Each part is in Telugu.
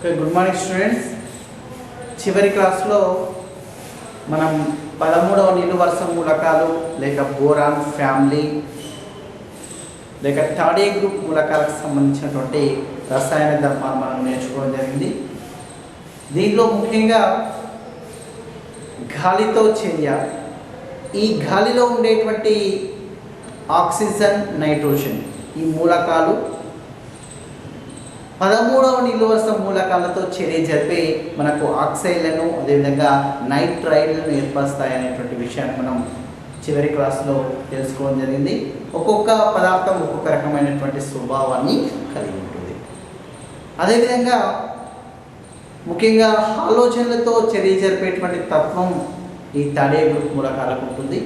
Good morning students. చివరి క్లాస్లో మనం 13వ నిలువు వరుస మూలకాలు లేక బోరాన్ ఫ్యామిలీ లేక థర్డ్ ఏ గ్రూప్ మూలకాలకు సంబంధించినటువంటి రసాయన ధర్మాలు మనం నేర్చుకోవడం జరిగింది. దీనిలో ముఖ్యంగా గాలితో చర్య, ఈ గాలిలో ఉండేటువంటి ఆక్సిజన్, నైట్రోజన్ ఈ మూలకాలు 13వ నిలువు వరుస మూలకాలతో చర్య జరిపి మనకు ఆక్సైడ్లను అదేవిధంగా నైట్రైడ్లను ఏర్పరుస్తాయనేటువంటి విషయాన్ని మనం చివరి క్లాస్లో తెలుసుకోవడం జరిగింది. ఒక్కొక్క పదార్థం ఒక్కొక్క రకమైనటువంటి స్వభావాన్ని కలిగి ఉంటుంది. అదేవిధంగా ముఖ్యంగా హాలోజన్లతో చర్య జరిపేటువంటి తత్వం ఈ థర్డ్ ఏ గ్రూప్ మూలకాలకు ఉంటుంది.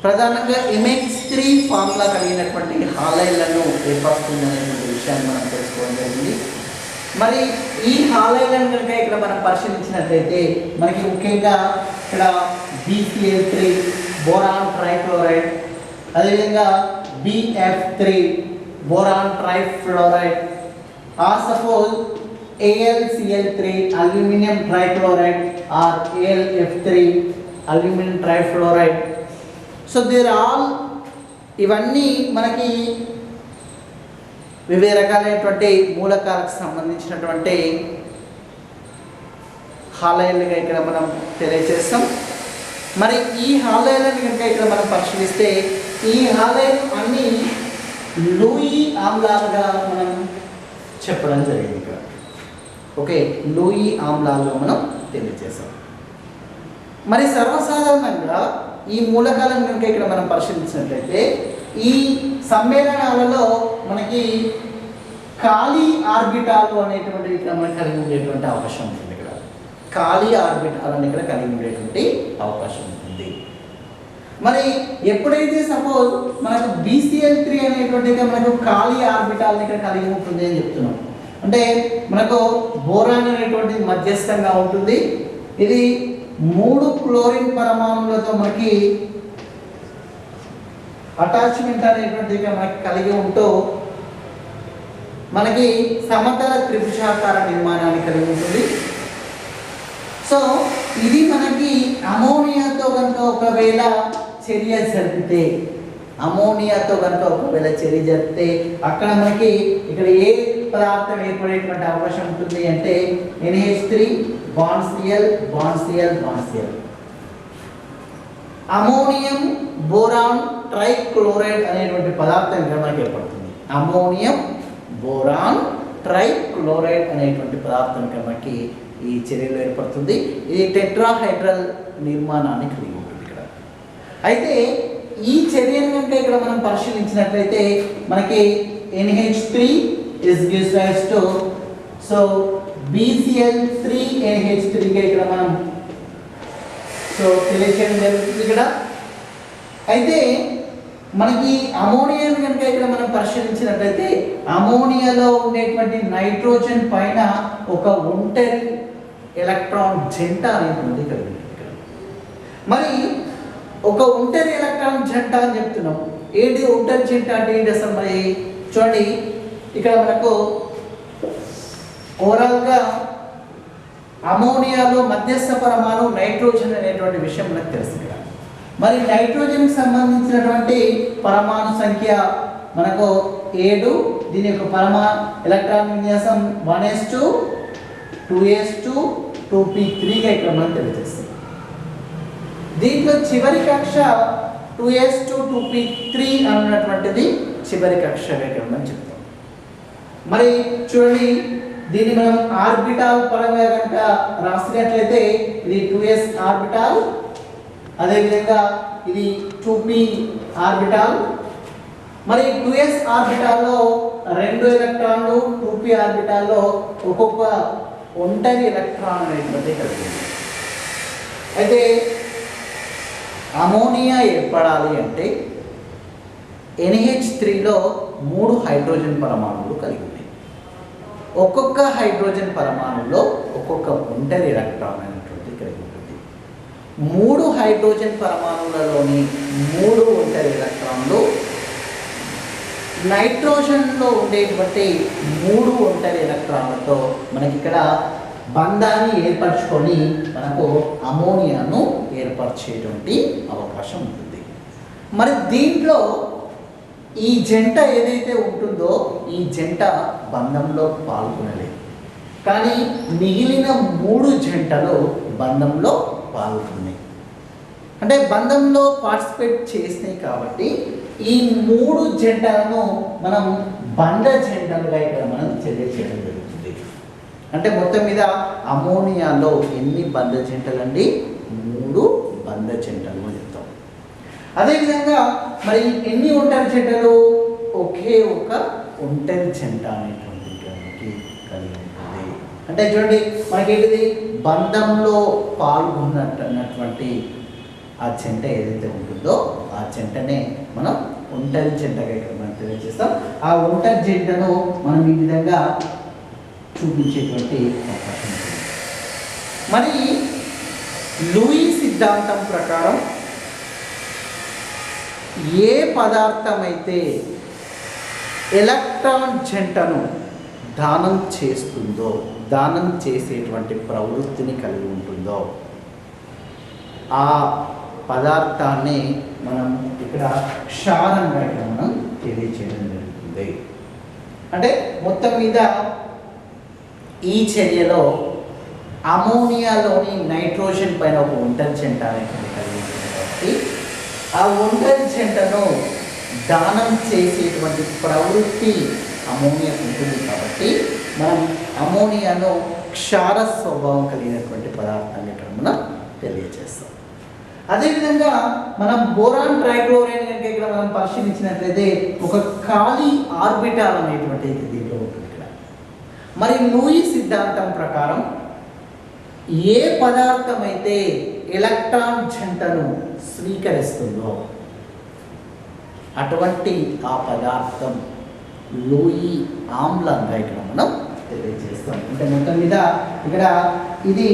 ప్రధానంగా MX3 ఫార్ములా కలిగినటువంటి హాలైడ్లను ఏర్పరుస్తుంది అనేటువంటి విషయాన్ని మనం తెలుసుకోవడం జరిగింది. మరి ఈ హాలైడ్లను కనుక ఇక్కడ మనం పరిశీలించినట్లయితే మనకి ముఖ్యంగా ఇక్కడ BCl3 బోరాన్ ట్రైక్లోరైడ్, అదేవిధంగా BF3 boron trifluoride, or suppose AlCl3 aluminium trichloride or AlF3 aluminium trifluoride. So there all ఇవన్నీ మనకి వివిధ రకాలైనటువంటి మూలకాలకు సంబంధించినటువంటి హాలైడ్లుగా ఇక్కడ మనం తెలియజేస్తాం. మరి ఈ హాలైడ్లను కనుక ఇక్కడ మనం పరిశీలిస్తే ఈ హాలైడ్ అన్నీ లూయి ఆమ్లాలుగా మనం చెప్పడం జరిగింది ఇక్కడ. ఓకే, లూయి ఆమ్లాలుగా మనం తెలియజేస్తాం. మరి సర్వసాధారణంగా ఈ మూలకాలను కనుక ఇక్కడ మనం పరిశీలించినట్లయితే ఈ సమ్మేళనాలలో మనకి ఖాళీ ఆర్బిటాలు అనేటువంటివి ఇక్కడ మనకు కలిగి ఉండేటువంటి అవకాశం ఉంటుంది. ఇక్కడ ఖాళీ ఆర్బిటాలు అని ఇక్కడ కలిగి ఉండేటువంటి అవకాశం ఉంటుంది. మరి ఎప్పుడైతే సపోజ్ మనకు BCl3 అనేటువంటిది మనకు ఖాళీ ఆర్బిటాల్ని ఇక్కడ కలిగి ఉంటుంది అని చెప్తున్నాం. అంటే మనకు బోరాన్ అనేటువంటిది మధ్యస్థంగా ఉంటుంది. ఇది 3 క్లోరిన్ పరమాణువులతో మనకి అటాచ్మెంట్ అనేటువంటిది మనకి కలిగి ఉంటూ మనకి సమతల త్రిభుజాకార నిర్మాణాన్ని కలిగి ఉంటుంది. సో ఇది మనకి అమోనియాతో కనుక ఒకవేళ చర్య జరిపితే అక్కడ మనకి ఇక్కడ ఏ పదార్థం ఏర్పడేటువంటి అవకాశం ఉంటుంది అంటే NH3 bond Cl ammonium boron trichloride అనేటువంటి పదార్థం ఇక్కడ మనకి ఏర్పడుతుంది. అమోనియం బోరాన్ ట్రైక్లోరైడ్ అనేటువంటి పదార్థం ఇక్కడ మనకి ఈ చర్యలో ఏర్పడుతుంది. ఇది టెట్రాహైడ్రల్ నిర్మాణాన్ని కలిగి ఉంటుంది ఇక్కడ. అయితే ఈ చర్యను కనుక ఇక్కడ మనం పరిశీలించినట్లయితే మనకి NH3 gives rise to so BCl3 NH3 గా ఇక్కడ మనం సో తెలియజేయడం జరుగుతుంది ఇక్కడ. అయితే మనకి అమోనియాను కనుక ఇక్కడ మనం పరిశీలించినట్లయితే అమోనియాలో ఉండేటువంటి నైట్రోజన్ పైన ఒక ఒంటరి ఎలక్ట్రాన్ జంట అనేటువంటి కలిగింది ఇక్కడ. మరి ఒక ఒంటరి ఎలక్ట్రాన్ జంట అని చెప్తున్నాం. ఏంటి ఒంటరి జంట అంటే ఏంటి అసలు? మరి చూడండి, ఇక్కడ మనకు ఓవరాల్గా అమోనియాలో మధ్యస్థ పరమాణు నైట్రోజన్ అనేటువంటి విషయం మనకు తెలుసు ఇక్కడ. మరి నైట్రోజన్కి సంబంధించినటువంటి పరమాణు సంఖ్య మనకు 7. దీని యొక్క ఎలక్ట్రాన్ విన్యాసం 1s2 2s2 2p3గా ఇక్కడ మనం తెలియజేస్తాం. దీంట్లో చివరి కక్ష 2s2 2p3 అన్నటువంటిది చివరి కక్షగా ఇక్కడ మనం చెప్తాం. మరి చూడండి, దీన్ని మనం ఆర్బిటాల్ పరంగా కనుక రాసినట్లయితే ఇది 2s ఆర్బిటాల్, అదేవిధంగా ఇది 2p ఆర్బిటాల్. మరి 2s ఆర్బిటాల్లో 2 ఎలక్ట్రాన్లు, 2p ఆర్బిటాల్లో ఒక్కొక్క ఒంటరి ఎలక్ట్రాన్ అనేటువంటి కలిగింది. అయితే అమోనియా ఏర్పడాలి అంటే NH3లో 3 హైడ్రోజన్ పరమాణువులు కలిగి ఉన్నాయి. ఒక్కొక్క హైడ్రోజన్ పరమాణువులో ఒక్కొక్క ఒంటరి ఎలక్ట్రాన్ అనేటువంటి కలిగి ఉంటుంది. 3 హైడ్రోజన్ పరమాణువులలోని 3 ఒంటరి ఎలక్ట్రాన్లు నైట్రోజన్లో ఉండేటువంటి 3 ఒంటరి ఎలక్ట్రాన్లతో మనకి ఇక్కడ బంధాన్ని ఏర్పరచుకొని మనకు అమోనియాను ఏర్పరిచేటువంటి అవకాశం ఉంటుంది. మరి దీంట్లో ఈ జంట ఏదైతే ఉంటుందో ఈ జంట బంధంలో పాల్గొనలేదు, కానీ మిగిలిన 3 జంటలు బంధంలో పాల్గొన్నాయి. అంటే బంధంలో పార్టిసిపేట్ చేసినాయి కాబట్టి ఈ 3 జంటలను మనం బంధ జంటలుగా ఇక్కడ మనం తెలియజేయడం జరుగుతుంది. అంటే మొత్తం మీద అమోనియాలో ఎన్ని బంధ జంటలు అండి? 3 బంధ జంటలు అని చెప్తాం. అదేవిధంగా మరి ఎన్ని ఒంటరి జంటలు? ఒకే ఒక ఒంటరి జంట అనేటువంటి మనకి కలిగి ఉంటుంది. అంటే చూడండి మనకేంటిది బంధంలో పాల్గొన్నటువంటి ఆ జంట ఏదైతే ఉంటుందో ఆ జంటనే మనం ఒంటరి జంటగా ఇక్కడ మనం తెలియజేస్తాం. ఆ ఒంటరి జంటను మనం ఈ విధంగా చూపించేటువంటి అవకాశం ఉంటుంది. మరి లూయి సిద్ధాంతం ప్రకారం ఏ పదార్థం అయితే ఎలక్ట్రాన్ జంటను దానం చేస్తుందో, దానం చేసేటువంటి ప్రవృత్తిని కలిగి ఉంటుందో ఆ పదార్థాన్ని మనం ఇక్కడ క్షారంగా ఇక్కడ మనం తెలియచేయడం జరుగుతుంది. అంటే మొత్తం మీద ఈ చర్యలో అమోనియాలోని నైట్రోజన్ పైన ఒక ఒంటరి జంట అనేది కలిగి ఉంటుంది కాబట్టి ఆ ఒంటరి జంటను దానం చేసేటువంటి ప్రవృత్తి అమోనియాకు ఉంటుంది కాబట్టి మనం అమోనియాను క్షార స్వభావం కలిగినటువంటి పదార్థాన్ని ఇక్కడ మనం తెలియజేస్తాం. అదేవిధంగా మనం బోరాన్ ట్రైక్లోరైడ్ కనుక ఇక్కడ మనం పరిశీలించినట్లయితే ఒక ఖాళీ ఆర్బిటాల్ అనేటువంటిది దీంట్లో ఉంటుంది ఇక్కడ. మరి లూయి సిద్ధాంతం ప్రకారం ఏ పదార్థం అయితే ఎలక్ట్రాన్ జంటను స్వీకరిస్తుందో అటువంటి ఆ పదార్థం లూయి ఆమ్లంగా ఇక్కడ మనం తెలియజేస్తాం. అంటే మొత్తం మీద ఇక్కడ ఇది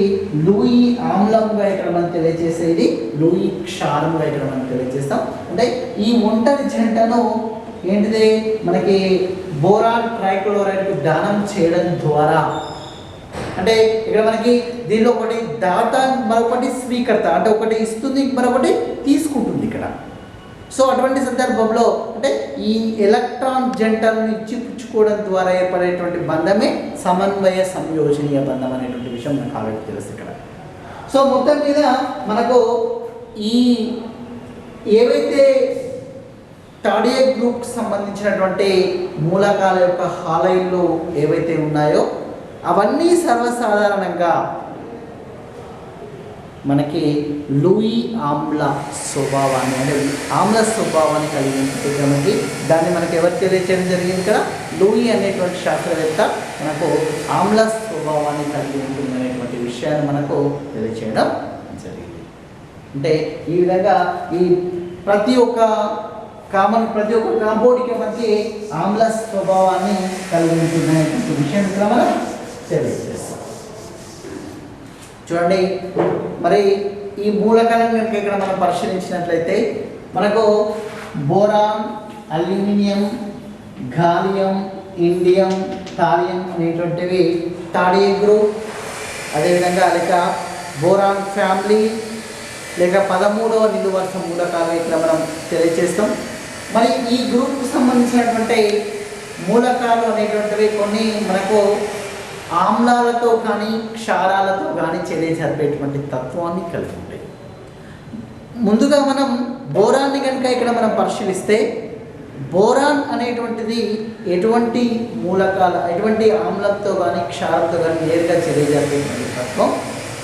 లూయి ఆమ్లంగా ఇక్కడ మనం తెలియజేసేది, లూయి క్షారంగా ఇక్కడ మనం తెలియజేస్తాం. అంటే ఈ ఒంటరి జంటను ఏంటిది మనకి బోరాన్ ట్రైక్లోరైడ్కు దానం చేయడం ద్వారా, అంటే ఇక్కడ మనకి దీనిలో ఒకటి దాత మరొకటి స్వీకర్త, అంటే ఒకటి ఇస్తుంది మరొకటి తీసుకుంటుంది ఇక్కడ. సో అటువంటి సందర్భంలో అంటే ఈ ఎలక్ట్రాన్ జంటలను ఇచ్చిపుచ్చుకోవడం ద్వారా ఏర్పడేటువంటి బంధమే సమన్వయ సంయోజనీయ బంధం అనేటువంటి విషయం మనకు ఆల్రెడీ తెలుసు ఇక్కడ. సో మొత్తం మీద మనకు ఈ ఏవైతే టాడియక్ గ్రూప్కి సంబంధించినటువంటి మూలకాల యొక్క హాలైన్లు ఏవైతే ఉన్నాయో అవన్నీ సర్వసాధారణంగా మనకి లూయి ఆమ్ల స్వభావాన్ని, అంటే ఆమ్ల స్వభావాన్ని కలిగి ఉంటుంది. దాన్ని మనకి ఎవరు తెలియచేయడం జరిగింది ఇక్కడ? లూయి అనేటువంటి శాస్త్రవేత్త మనకు ఆమ్ల స్వభావాన్ని కలిగి ఉంటుంది అనేటువంటి విషయాన్ని మనకు తెలియచేయడం జరిగింది. అంటే ఈ విధంగా ఈ ప్రతి ఒక్క కాంపౌండ్కి మనకి ఆమ్ల స్వభావాన్ని కలిగి ఉంటుంది అనేటువంటి విషయం ఇక్కడ మనం తెలియజేస్తాం. చూడండి మరి ఈ మూలకాలను కనుక ఇక్కడ మనం పరిశీలించినట్లయితే మనకు boron, aluminium, gallium, indium, thallium అనేటువంటివి టాడియక్ గ్రూప్. అదేవిధంగా లేక బోరాన్ ఫ్యామిలీ లేక 13వ నిలువు వరుస మూలకాలు ఇక్కడ మనం తెలియజేస్తాం. మరి ఈ గ్రూప్కు సంబంధించినటువంటి మూలకాలు అనేటువంటివి కొన్ని మనకు ఆమ్లాలతో కానీ క్షారాలతో కానీ చర్య జరిపేటువంటి తత్వాన్ని కలిగి ఉంటాయి. ముందుగా మనం బోరాన్ని కనుక ఇక్కడ మనం పరిశీలిస్తే బోరాన్ అనేటువంటిది ఎటువంటి ఎటువంటి ఆమ్లంతో కానీ క్షారంతో కానీ నేరుగా చర్య జరిపేటువంటి తత్వం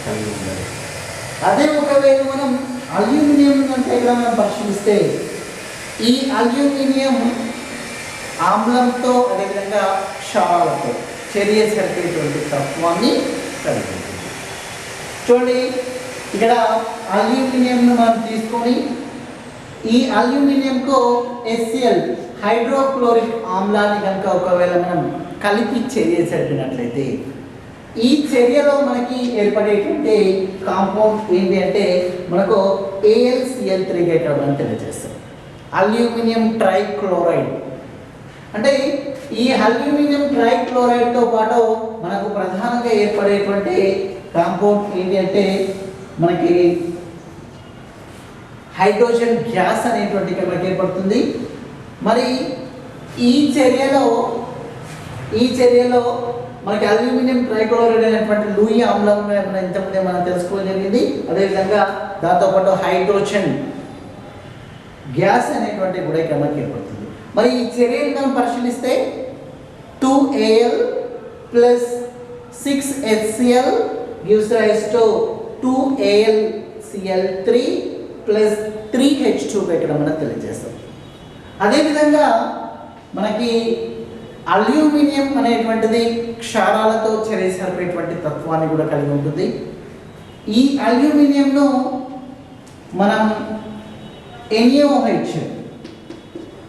కలిగి ఉండాలి. అదే ఒకవేళ మనం అల్యూమినియం కనుక ఇక్కడ మనం పరిశీలిస్తే ఈ అల్యూమినియం ఆమ్లంతో అదేవిధంగా క్షారాలతో చర్య జరిపేటువంటి తత్వాన్ని కలిగి ఉంటుంది. చూడండి ఇక్కడ అల్యూమినియంను మనం తీసుకొని ఈ అల్యూమినియంకు HCl హైడ్రోక్లోరిక్ ఆమ్లాన్ని కనుక ఒకవేళ మనం కలిపి చర్య జరిపినట్లయితే ఈ చర్యలో మనకి ఏర్పడేటువంటి కాంపౌండ్ ఏంటి అంటే మనకు AlCl3గా ఇక్కడ మనం తెలియజేస్తాం. అల్యూమినియం ట్రైక్లోరైడ్ అంటే ఈ అల్యూమినియం ట్రైక్లోరైడ్తో పాటు మనకు ప్రధానంగా ఏర్పడేటువంటి కాంపౌండ్ ఏంటి అంటే మనకి హైడ్రోజన్ గ్యాస్ అనేటువంటి మనకి ఏర్పడుతుంది. మరి ఈ చర్యలో మనకి అల్యూమినియం ట్రైక్లోరైడ్ అనేటువంటి లూయి ఆమ్లం ఇంతకుముందే మనం తెలుసుకోవడం జరిగింది. అదేవిధంగా దాంతోపాటు హైడ్రోజన్ గ్యాస్ అనేటువంటి కూడా ఇక్కడ మనకి ఏర్పడుతుంది. మరి ఈ చర్యలు మనం పరిశీలిస్తే 2Al plus 6HCl gives rise to 2AlCl3 plus 3H2 ఇక్కడ మనం తెలియజేస్తాం. అదేవిధంగా మనకి అల్యూమినియం అనేటువంటిది క్షారాలతో చర్య జరిపేటువంటి తత్వాన్ని కూడా కలిగి ఉంటుంది. ఈ అల్యూమినియంను మనం NaOH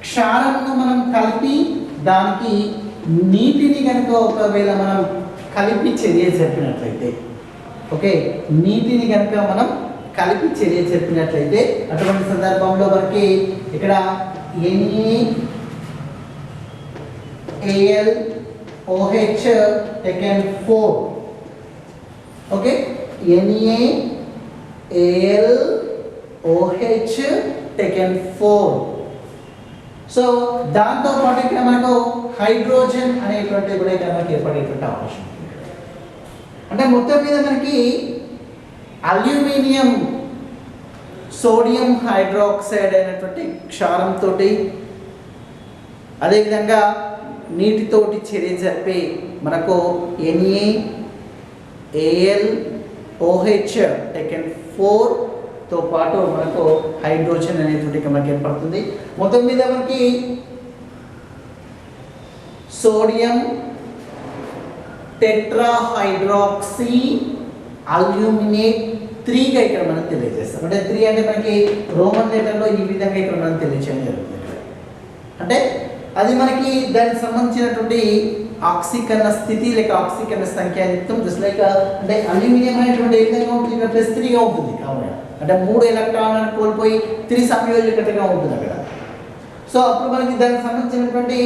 క్షారంను మనం కలిపి దానికి నీటిని కనుక ఒకవేళ మనం కలిపి చర్య జరిపినట్లయితే, ఓకే, నీటిని కనుక మనం కలిపి చర్య జరిపినట్లయితే అటువంటి సందర్భంలో మనకి ఇక్కడ NaAlOH taken 4, okay, NaAlOH taken 4. So దాంతో పాటు ఇక్కడ మనకు హైడ్రోజన్ అనేటువంటి కూడా ఇక్కడ మనకి ఏర్పడేటువంటి అవకాశం ఉంది. అంటే మొత్తం మీద మనకి అల్యూమినియం సోడియం హైడ్రాక్సైడ్ అయినటువంటి క్షారంతో అదేవిధంగా నీటితోటి చర్య జరిపి మనకు NaAlOH టెకెన్ 4తో పాటు మనకు హైడ్రోజన్ అనేటువంటి మనకి ఏర్పడుతుంది. మొత్తం మీద మనకి సోడియం టెట్రాహైడ్రాక్సీ అల్యూమినేట్ 3గా ఇక్కడ మనం తెలియజేస్తాం. అంటే 3 అంటే మనకి రోమన్ లెటర్లో ఈ విధంగా ఇక్కడ మనం తెలియజేయడం జరుగుతుంది. అంటే అది మనకి దానికి సంబంధించినటువంటి ఆక్సీకరణ స్థితి లేక ఆక్సీకరణ సంఖ్య అని చెప్తాం. జస్ట్ లైక్ అంటే అల్యూమినియం అనేటువంటి ఏ విధంగా ఉంటుంది, ఇక్కడ +3గా ఉంటుంది కాబట్టి అంటే 3 ఎలక్ట్రాన్లను కోల్పోయి 3 సంయోజకతగా ఉంటుంది అక్కడ. సో అప్పుడు మనకి దానికి సంబంధించినటువంటి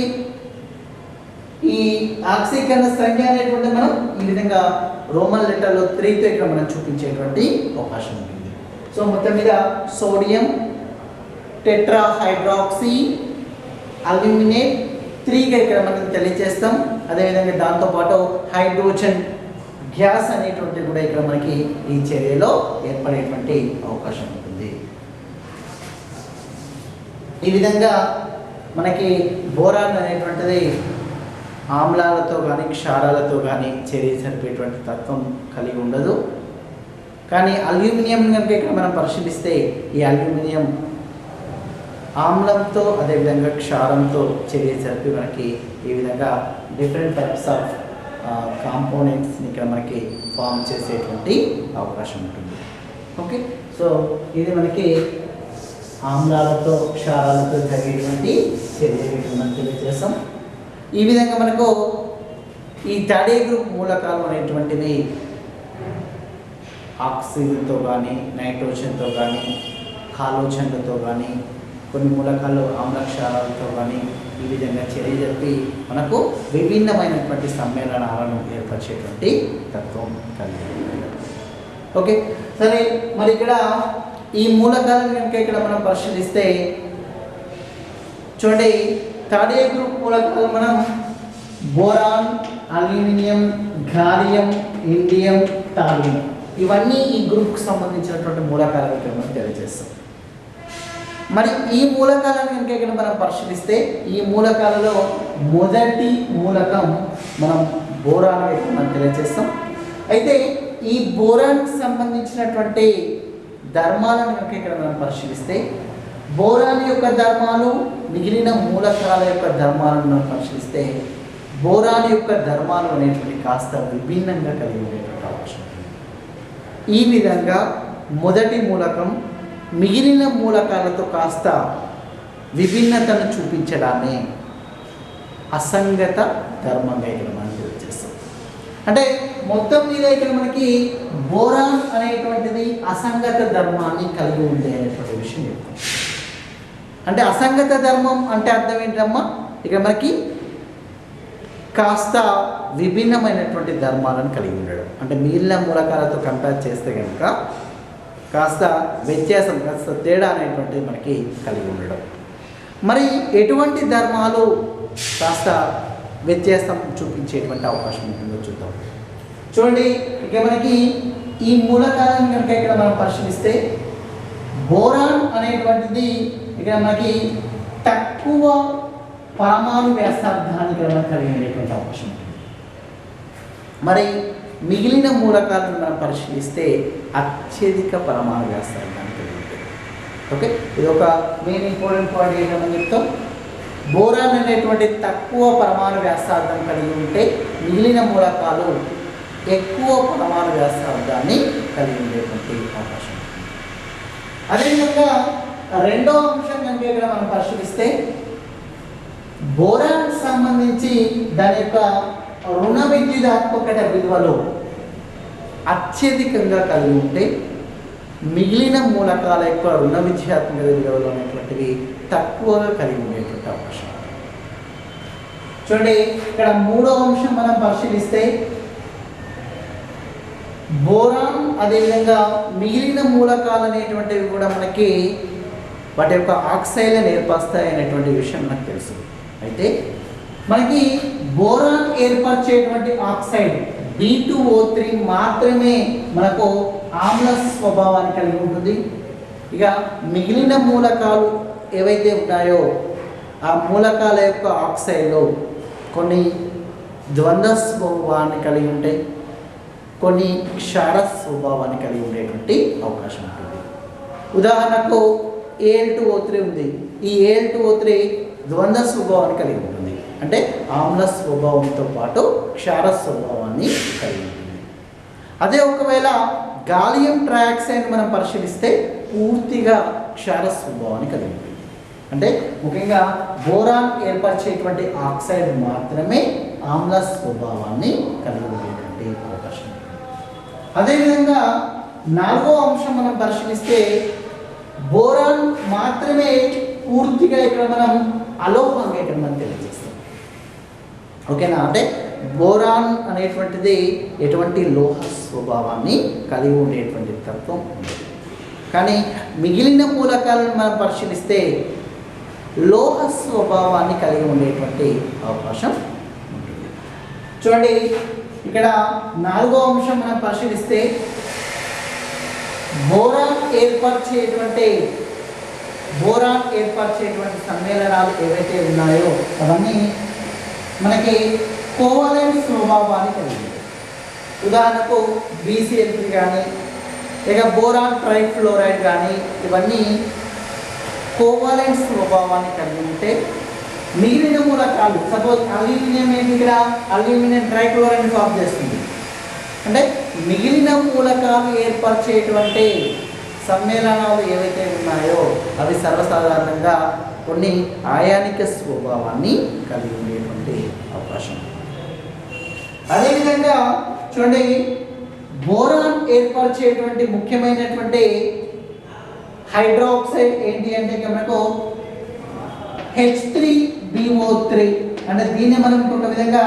ఈ ఆక్సీకరణ సంఖ్య అనేటువంటి మనం ఈ విధంగా రోమన్ లెటర్లో 3తో ఇక్కడ మనం చూపించేటువంటి అవకాశం ఉంటుంది. సో మొత్తం మీద సోడియం టెట్రాహైడ్రాక్సీ అల్యూమినేట్ 3గా ఇక్కడ మనం తెలియజేస్తాం. అదేవిధంగా దాంతోపాటు హైడ్రోజన్ గ్యాస్ అనేటువంటి కూడా ఇక్కడ మనకి ఈ చర్యలో ఏర్పడేటువంటి అవకాశం ఉంటుంది. ఈ విధంగా మనకి బోరాన్ అనేటువంటిది ఆమ్లాలతో కానీ క్షారాలతో కానీ చర్య జరిపేటువంటి తత్వం కలిగి ఉండదు. కానీ అల్యూమినియం కనుక ఇక్కడ మనం పరిశీలిస్తే ఈ అల్యూమినియం ఆమ్లంతో అదేవిధంగా క్షారంతో చర్య జరిపి మనకి ఈ విధంగా డిఫరెంట్ టైప్స్ ఆఫ్ కాంపోనెంట్స్ని ఇక్కడ మనకి ఫామ్ చేసేటువంటి అవకాశం ఉంటుంది. ఓకే, సో ఇది మనకి ఆమ్లాలతో క్షారాలతో జరిగేటువంటి చర్య మనం తెలియజేస్తాం. ఈ విధంగా మనకు ఈ థర్డ్ గ్రూప్ మూలకాలు అనేటువంటివి ఆక్సిజన్తో కానీ నైట్రోజన్తో కానీ హాలోజన్లతో కానీ కొన్ని మూలకాలు ఆమ్లక్షారాలతో కానీ ఈ విధంగా చర్య జరిపి మనకు విభిన్నమైనటువంటి సమ్మేళనాలను ఏర్పరిచేటువంటి తత్వం కలిగి. ఓకే, సరే, మరి ఇక్కడ ఈ మూలకాలను కనుక ఇక్కడ మనం పరిశీలిస్తే చూడండి, థర్డ్ గ్రూప్ మూలకాలు మనం boron, aluminium, gallium, indium, thallium ఇవన్నీ ఈ గ్రూప్కి సంబంధించినటువంటి మూలకాలను ఇక్కడ మనం తెలియజేస్తాం. మరి ఈ మూలకాలను కనుక ఇక్కడ మనం పరిశీలిస్తే ఈ మూలకాలలో మొదటి మూలకం మనం బోరాన్ ఇక్కడ మనం తెలియజేస్తాం. అయితే ఈ బోరాన్కి సంబంధించినటువంటి ధర్మాలను కనుక ఇక్కడ మనం పరిశీలిస్తే బోరాన్ యొక్క ధర్మాలు మిగిలిన మూలకాల యొక్క ధర్మాలను మనం పరిశీలిస్తే బోరాన్ యొక్క ధర్మాలు అనేటువంటి కాస్త విభిన్నంగా కలిగి ఉండేటువంటి అవకాశం. ఈ విధంగా మొదటి మూలకం మిగిలిన మూలకాలతో కాస్త విభిన్నతను చూపించడాన్ని అసంగత ధర్మంగా ఇక్కడ మనం తెలియజేస్తాం. అంటే మొత్తం మీద ఇక్కడ మనకి బోరాన్ అనేటువంటిది అసంగత ధర్మాన్ని కలిగి ఉంది అనేటువంటి విషయం చెప్తాం. అంటే అసంగత ధర్మం అంటే అర్థం ఏంటమ్మా, ఇక్కడ మనకి కాస్త విభిన్నమైనటువంటి ధర్మాలను కలిగి ఉండడం. అంటే మిగిలిన మూలకాలతో కంపేర్ చేస్తే కనుక కాస్త వ్యత్యాసం, కాస్త తేడా అనేటువంటిది మనకి కలిగి ఉండడం. మరి ఎటువంటి ధర్మాలు కాస్త వ్యత్యాసం చూపించేటువంటి అవకాశం ఉంటుందో చూద్దాం. చూడండి, ఇక మనకి ఈ మూలకాలను కనుక ఇక్కడ మనం పరిశీలిస్తే బోరాన్ అనేటువంటిది ఇక్కడ మనకి తక్కువ పరమాణు వ్యాసార్థాన్ని మనం కలిగి ఉండేటువంటి అవకాశం ఉంటుంది. మరి మిగిలిన మూలకాలను మనం పరిశీలిస్తే అత్యధిక పరమాణు వ్యాసార్థాన్ని కలిగి ఉంటుంది. ఓకే, ఇది ఒక మెయిన్ ఇంపార్టెంట్ పాయింట్ ఏంటని చెప్తాం. బోరాన్ అనేటువంటి తక్కువ పరమాణు వ్యాసార్థం కలిగి ఉంటే మిగిలిన మూలకాలు ఎక్కువ పరమాణు వ్యాసార్థాన్ని కలిగి ఉండేటువంటి అవకాశం ఉంటుంది. అదేవిధంగా రెండవ అంశం కనుక ఇక్కడ మనం పరిశీలిస్తే బోరాన్ సంబంధించి దాని యొక్క రుణ విద్యుదాత్మకత విలువలు అత్యధికంగా కలిగి ఉంటే మిగిలిన మూలకాల యొక్క రుణ విద్యుదాత్మకత విలువలు అనేటువంటివి తక్కువగా కలిగి ఉండేటువంటి అవకాశం. చూడండి, ఇక్కడ మూడో అంశం మనం పరిశీలిస్తే బోరాన్ అదేవిధంగా మిగిలిన మూలకాలు అనేటువంటివి కూడా మనకి వాటి యొక్క ఆక్సైడ్లను ఏర్పరుస్తాయి అనేటువంటి విషయం మనకు తెలుసు. అయితే మనకి బోరాన్ ఏర్పరిచేటువంటి ఆక్సైడ్ B2O3 మాత్రమే మనకు ఆమ్ల స్వభావాన్ని కలిగి ఉంటుంది. ఇక మిగిలిన మూలకాలు ఏవైతే ఉన్నాయో ఆ మూలకాల యొక్క ఆక్సైడ్లో కొన్ని ద్వంద్వ స్వభావాన్ని కలిగి ఉంటాయి, కొన్ని క్షార స్వభావాన్ని కలిగి ఉండేటువంటి అవకాశం ఉంటుంది. ఉదాహరణకు Al2O3 ఉంది. ఈ Al2O3 ద్వంద్వ స్వభావాన్ని కలిగి ఉంటుంది, అంటే ఆమ్ల స్వభావంతో పాటు క్షార స్వభావాన్ని కలిగి ఉంటుంది. అదే ఒకవేళ గాలియం ట్రైఆక్సైడ్ మనం పరిశీలిస్తే పూర్తిగా క్షార స్వభావాన్ని కలిగి ఉంటుంది. అంటే ముఖ్యంగా బోరాన్ ఏర్పరిచేటువంటి ఆక్సైడ్ మాత్రమే ఆమ్ల స్వభావాన్ని కలిగి ఉండేటువంటి అవకాశం ఉంటుంది. అదేవిధంగా నాలుగో అంశం మనం పరిశీలిస్తే బోరాన్ మాత్రమే పూర్తిగా ఇక్కడ మనం అలోహంగా ఇక్కడ మనం తెలియజేస్తాం. ఓకేనా, అంటే బోరాన్ అనేటువంటిది ఎటువంటి లోహ స్వభావాన్ని కలిగి ఉండేటువంటి తత్వం ఉంది. కానీ మిగిలిన మూలకాలను మనం పరిశీలిస్తే లోహ స్వభావాన్ని కలిగి ఉండేటువంటి అవకాశం ఉంటుంది. చూడండి, ఇక్కడ నాలుగో అంశం మనం పరిశీలిస్తే బోరాన్ ఏర్పరిచేటువంటి సమ్మేళనాలు ఏవైతే ఉన్నాయో అవన్నీ మనకి కోవలెంట్ స్వభావాన్ని కలిగి ఉంటాయి. ఉదాహరణకు BCl3 కానీ లేక బోరాన్ ట్రైఫ్లోరైడ్ కానీ ఇవన్నీ కోవలెంట్ స్వభావాన్ని కలిగి ఉంటే మిగిలిన మూలకాలు సపోజ్ అల్యూమినియం ఏంటి, ఇక్కడ అల్యూమినియం ట్రైక్లోరైడ్ ఫామ్ చేస్తుంది. అంటే మిగిలిన మూలకాలు ఏర్పరిచేటువంటి సమ్మేళనాలు ఏవైతే ఉన్నాయో అవి సర్వసాధారణంగా కొన్ని ఆయానిక స్వభావాన్ని కలిగి ఉండేటువంటి అవకాశం. అదేవిధంగా చూడండి, బోరాన్ ఏర్పరిచేటువంటి ముఖ్యమైనటువంటి హైడ్రాక్సైడ్ ఏంటి అంటే మనకు H3BO3 అంటే దీన్ని మనం ఇంకొక విధంగా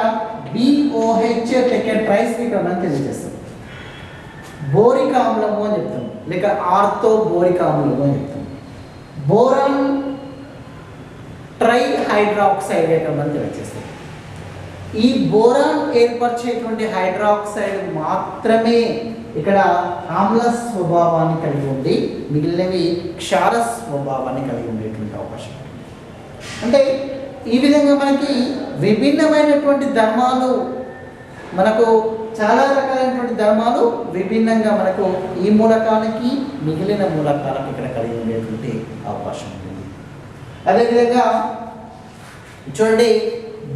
BOH ట్రైస్ మనం తెలియజేస్తాం. బోరిక్ ఆమ్లము అని చెప్తాం, లేక ఆర్థో బోరిక్ ఆమ్లము అని చెప్తాం. బోరాన్ ట్రై హైడ్రాక్సైడ్ ఇక్కడ మనం తెలియజేస్తాం. ఈ బోరాన్ ఏర్పరిచేటువంటి హైడ్రాక్సైడ్ మాత్రమే ఇక్కడ ఆమ్ల స్వభావాన్ని కలిగి ఉండి మిగిలినవి క్షార స్వభావాన్ని కలిగి ఉండేటువంటి అవకాశం. అంటే ఈ విధంగా మనకి విభిన్నమైనటువంటి ధర్మాలు, మనకు చాలా రకాలైనటువంటి ధర్మాలు విభిన్నంగా మనకు ఈ మూలకానికి మిగిలిన మూలకాలకు ఇక్కడ కలిగి ఉండేటువంటి అవకాశం ఉంటుంది. అదేవిధంగా చూడండి,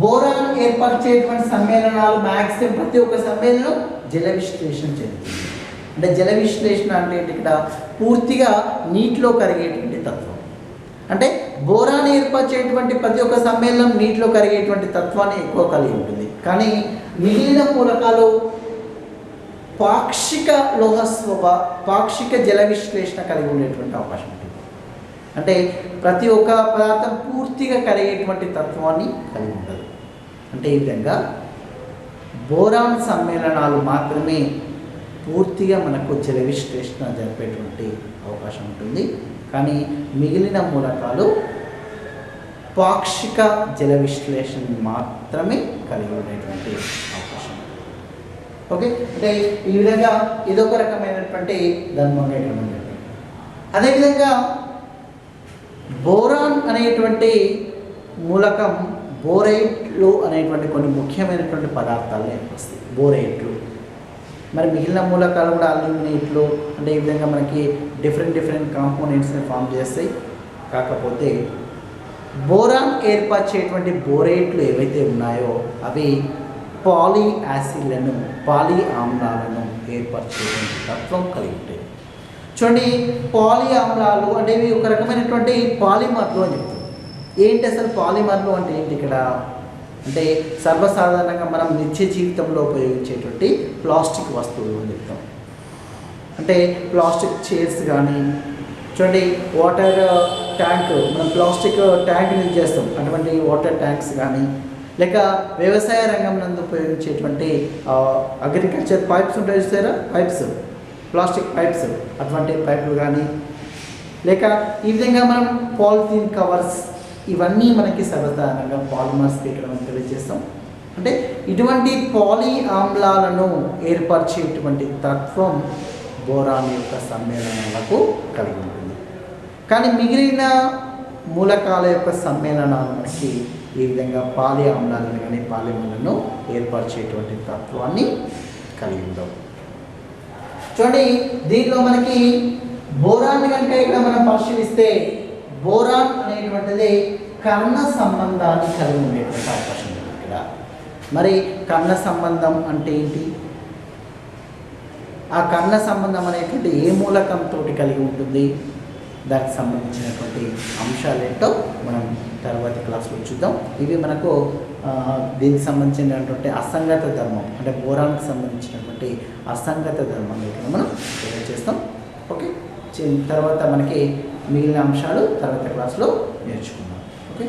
బోరాన్ ఏర్పరిచేటువంటి సమ్మేళనాలు మ్యాక్సిమం ప్రతి ఒక్క సమ్మేళనం జల విశ్లేషణ చెందుతుంది. అంటే జల విశ్లేషణ అంటే ఇక్కడ పూర్తిగా నీటిలో కరిగేటువంటి తత్వం. అంటే బోరాన్ ఏర్పరిచేటువంటి ప్రతి ఒక్క సమ్మేళనం నీటిలో కరిగేటువంటి తత్వాన్ని ఎక్కువ కలిగి ఉంటుంది. కానీ మిగిలిన మూలకాలు పాక్షిక పాక్షిక జల విశ్లేషణ కలిగి ఉండేటువంటి అవకాశం ఉంటుంది. అంటే ప్రతి ఒక్క పదార్థం పూర్తిగా కరిగేటువంటి తత్వాన్ని కలిగి ఉండదు. అంటే ఈ విధంగా బోరాన్ సమ్మేళనాలు మాత్రమే పూర్తిగా మనకు జల విశ్లేషణ జరిపేటువంటి అవకాశం ఉంటుంది. కానీ మిగిలిన మూలకాలు పాక్షిక జల విశ్లేషణ మాత్రమే కలిగి ఉండేటువంటి అవకాశం. ఓకే, అంటే ఈ విధంగా ఇదొక రకమైనటువంటి ధర్మంగా ఇవ్వడం. అదేవిధంగా బోరాన్ అనేటువంటి మూలకం బోరేట్లు అనేటువంటి కొన్ని ముఖ్యమైనటువంటి పదార్థాలు ఏర్పరుస్తాయి. బోరేట్లు మరి మిగిలిన మూలకాలు కూడా అల్యూమినేట్లు అంటే ఈ విధంగా మనకి డిఫరెంట్ కాంపోనెంట్స్ని ఫామ్ చేస్తాయి. కాకపోతే బోరాన్ ఏర్పరిచేటువంటి బోరేట్లు ఏవైతే ఉన్నాయో అవి పాలీ యాసిడ్లను పాలీ ఆమ్లాలను ఏర్పరిచేటువంటి తత్వం కలిగి ఉంటాయి. చూడండి, పాలీ ఆమ్లాలు అంటే ఇవి ఒక రకమైనటువంటి పాలిమర్లు అని చెప్తాం. ఏంటి అసలు పాలిమర్లు అంటే ఏంటి ఇక్కడ అంటే సర్వసాధారణంగా మనం నిత్య జీవితంలో ఉపయోగించేటువంటి ప్లాస్టిక్ వస్తువులు అని చెప్తాం. అంటే ప్లాస్టిక్ చైర్స్ కానీ చూడండి, వాటర్ ట్యాంక్ మనం ప్లాస్టిక్ ట్యాంక్ యూజ్ చేస్తాం, అటువంటి వాటర్ ట్యాంక్స్ కానీ లేక వ్యవసాయ రంగం నందు ఉపయోగించేటువంటి అగ్రికల్చర్ పైప్స్ ఉంటాయి చూసారా, పైప్స్ ప్లాస్టిక్ పైప్స్ అటువంటి పైపులు కానీ లేక ఈ విధంగా మనం పాలిథీన్ కవర్స్ ఇవన్నీ మనకి సర్వసాధారణంగా పాలిమర్స్ ఇక్కడ మనం తెలియజేస్తాం. అంటే ఇటువంటి పాలీ ఆమ్లాలను ఏర్పరిచేటువంటి తత్వం బోరాన్ యొక్క సమ్మేళనాలకు కలిగి ఉంటుంది. కానీ మిగిలిన మూలకాల యొక్క సమ్మేళనాలు మనకి ఈ విధంగా పాలీ ఆమ్లాలను కానీ పాలిమర్లను ఏర్పరిచేటువంటి తత్వాన్ని కలిగి ఉండవు. చూడండి, దీనిలో మనకి బోరాన్ కనుక ఇక్కడ మనం పరిశీలిస్తే బోరాన్ అనేటువంటిది కర్ణ సంబంధాన్ని కలిగి ఉండేటువంటి అవకాశం ఉంది ఇక్కడ. మరి కర్ణ సంబంధం అంటే ఏంటి? ఆ కర్ణ సంబంధం అనేటువంటి ఏ మూలకంతో కలిగి ఉంటుంది, దానికి సంబంధించినటువంటి అంశాలు ఏంటో మనం తర్వాతి క్లాస్లో చూద్దాం. ఇవి మనకు దీనికి సంబంధించినటువంటి అసంగత ధర్మం అంటే బోరాన్కి సంబంధించినటువంటి అసంగత ధర్మం ఇక్కడ మనం చేస్తాం. ఓకే, తర్వాత మనకి మిగిలిన అంశాలు తర్వాత క్లాస్లో నేర్చుకుందాం. ఓకే.